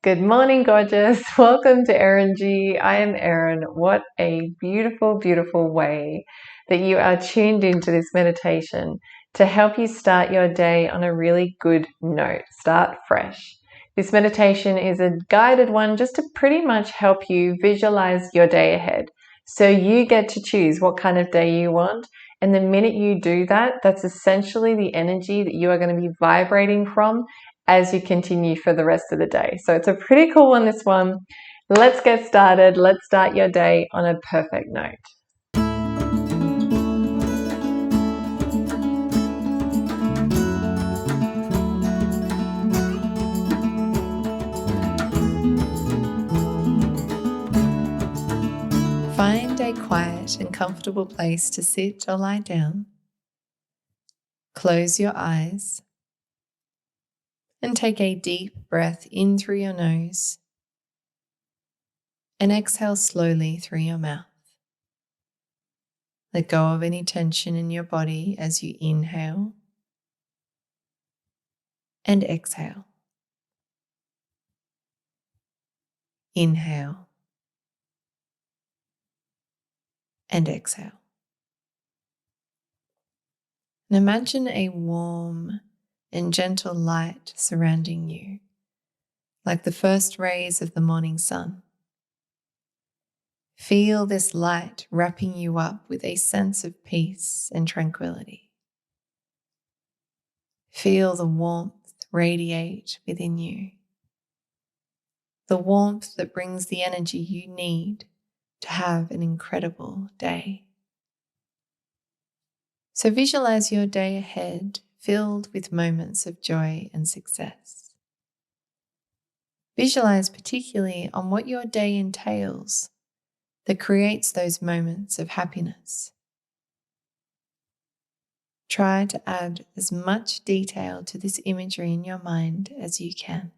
Good morning, gorgeous. Welcome to Eringy. I am Erin. What a beautiful, beautiful way that you are tuned into this meditation to help you start your day on a really good note. Start fresh. This meditation is a guided one just to pretty much help you visualize your day ahead. So you get to choose what kind of day you want. And the minute you do that, that's essentially the energy that you are going to be vibrating from as you continue for the rest of the day. So it's a pretty cool one, this one. Let's get started. Let's start your day on a perfect note. Find a quiet and comfortable place to sit or lie down. Close your eyes and take a deep breath in through your nose and exhale slowly through your mouth. Let go of any tension in your body as you inhale and exhale. Inhale and exhale. And imagine a warm and gentle light surrounding you, like the first rays of the morning sun. Feel this light wrapping you up with a sense of peace and tranquility. Feel the warmth radiate within you, the warmth that brings the energy you need to have an incredible day. So visualize your day ahead filled with moments of joy and success. Visualize particularly on what your day entails that creates those moments of happiness. Try to add as much detail to this imagery in your mind as you can.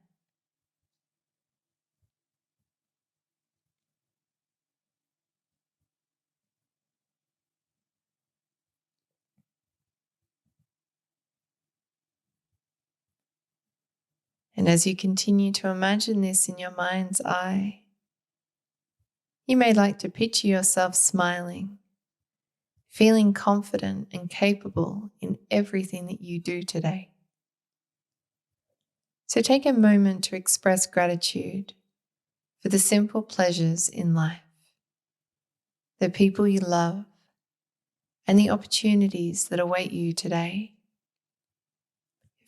And as you continue to imagine this in your mind's eye, you may like to picture yourself smiling, feeling confident and capable in everything that you do today. So take a moment to express gratitude for the simple pleasures in life, the people you love, and the opportunities that await you today.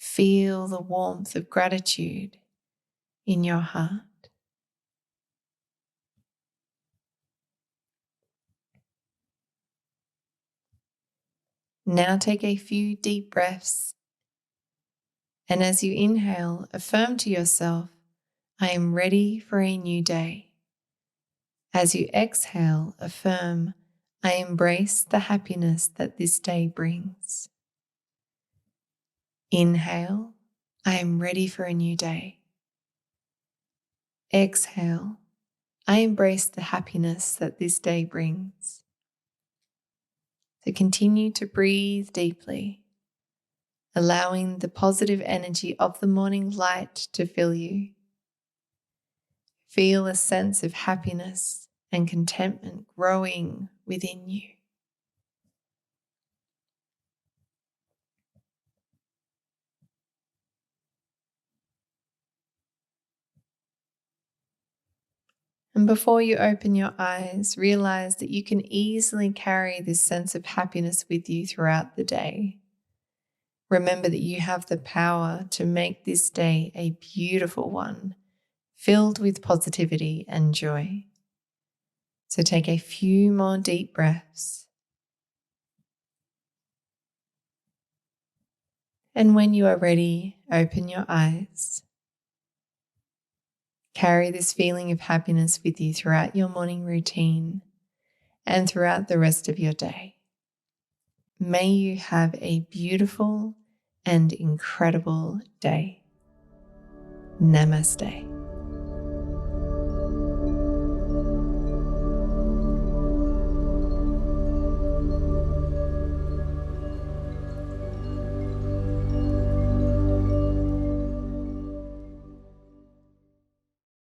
Feel the warmth of gratitude in your heart. Now take a few deep breaths, and as you inhale, affirm to yourself, I am ready for a new day. As you exhale, affirm, I embrace the happiness that this day brings. Inhale, I am ready for a new day. Exhale, I embrace the happiness that this day brings. So continue to breathe deeply, allowing the positive energy of the morning light to fill you. Feel a sense of happiness and contentment growing within you. And before you open your eyes, realize that you can easily carry this sense of happiness with you throughout the day. Remember that you have the power to make this day a beautiful one, filled with positivity and joy. So take a few more deep breaths. And when you are ready, open your eyes. Carry this feeling of happiness with you throughout your morning routine and throughout the rest of your day. May you have a beautiful and incredible day. Namaste.